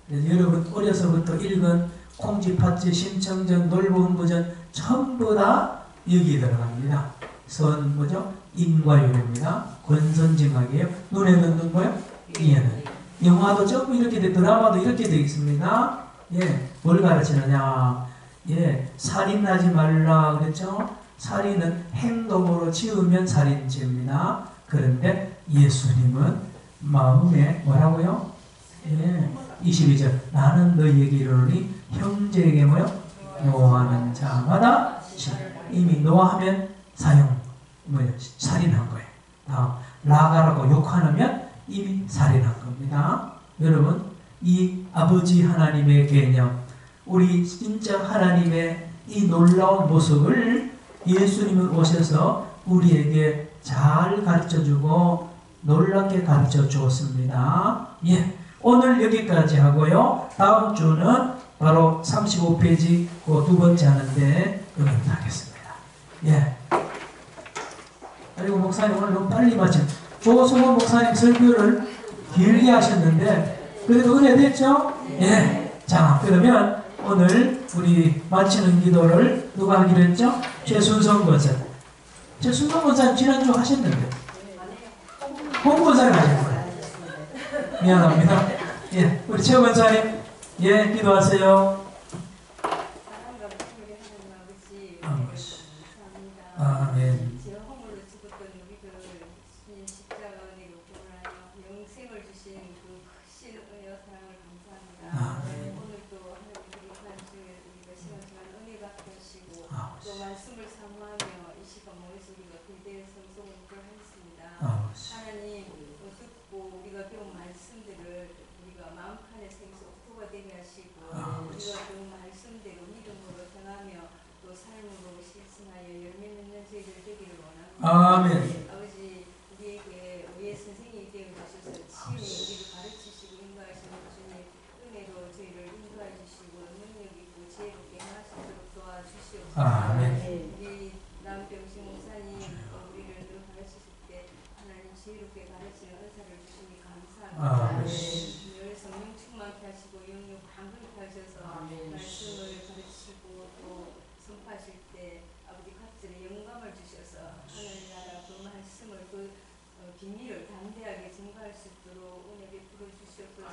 그래서 여러분 어려서부터 읽은 콩지, 팥지, 심청전, 놀부흥부전 전부 다 여기에 들어갑니다. 선 뭐죠? 인과율입니다. 권선징악이에요. 눈에는 눈 뭐요? 이에는. 영화도 전부 이렇게 돼, 드라마도 이렇게 되어 있습니다. 예, 뭘 가르치느냐? 예, 살인하지 말라 그랬죠? 살인은 행동으로 지으면 살인죄입니다. 그런데 예수님은 마음에 뭐라고요? 예, 22절. 나는 너희에게 이르노니 형제에게 뭐요? 노하는 자마다 이미 노하면 살인한 거예요. 나가라고 욕하면 이미 살인한 겁니다. 여러분, 이 아버지 하나님의 개념, 우리 진짜 하나님의 이 놀라운 모습을 예수님은 오셔서 우리에게 잘 가르쳐주고 놀랍게 가르쳐 주었습니다. 예, 오늘 여기까지 하고요. 다음 주는 바로 35페이지 그 두 번째 하는데 여기부터 하겠습니다. 예. 그리고 목사님 오늘 너무 빨리 마친 조성원 목사님 설교를 길게 하셨는데 그래도 은혜 됐죠? 예. 자, 그러면 오늘 우리 마치는 기도를 누가 하기로 했죠? 최순성 권사. 최순성 권사님 지난주 하셨는데 홍 권사님 하셨어요. 미안합니다. 예, 우리 최 권사님, 예, 기도하세요. 말씀을 사모하며 이 시간 모여서 우리가 대대의 성성을 구하였습니다. 아, 하나님 듣고 우리가 배운 말씀들을 우리가 마음칸에 생수 옥토가 되게 하시고 우리가 그 말씀대로 믿음으로 전하며 또 삶으로 실천하여 열매 맺는 저희들 되기를 원합니다. 아멘. 아버지 우리에게 우리의 선생님이 되어 주셔서 친히 우리를 가르치시고 인도하시는 주님 은혜로 저희를 인도해 주시고 능력 있고 지혜롭게 행하시도록 도와주시옵소서. 아멘. 우리 남병식 목사님 우리를 늘 가르치실 때 하나님 지혜롭게 가르치는 은사를 주시니 감사합니다. 늘 성령 충만케 하시고 영역 강건케 하셔서 말씀을 가르치고 또 선포하실 때 아버지 각질의 영감을 주셔서 하늘나라 그 말씀을 그 비밀을 담대하게 증거할 수 있도록 은혜 베풀어 주시옵소서.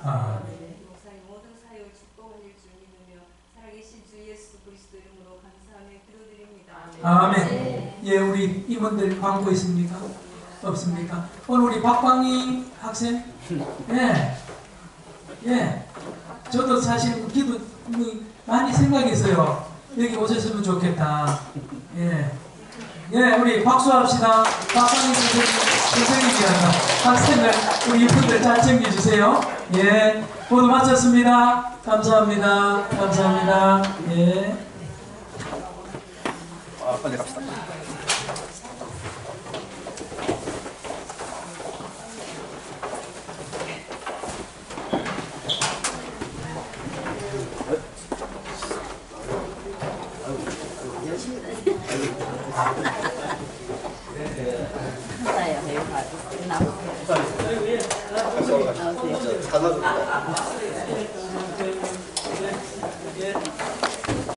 목사님 모든 사역 축복하실 줄 믿으며 살아계신 주 예수 그리스도 이름으로 감사하며 기도드립니다. 아멘. 예, 우리 이분들 광고 있습니까? 없습니까? 오늘 우리 박광희 학생? 예. 예. 저도 사실 기도 많이 생각했어요. 여기 오셨으면 좋겠다. 예. 예, 우리 박수합시다. 박광희 선생님이란다. 학생들, 우리 이분들 잘 챙겨주세요. 예. 모두 마쳤습니다. 감사합니다. 감사합니다. 예. 빨리 갑시다. 열심히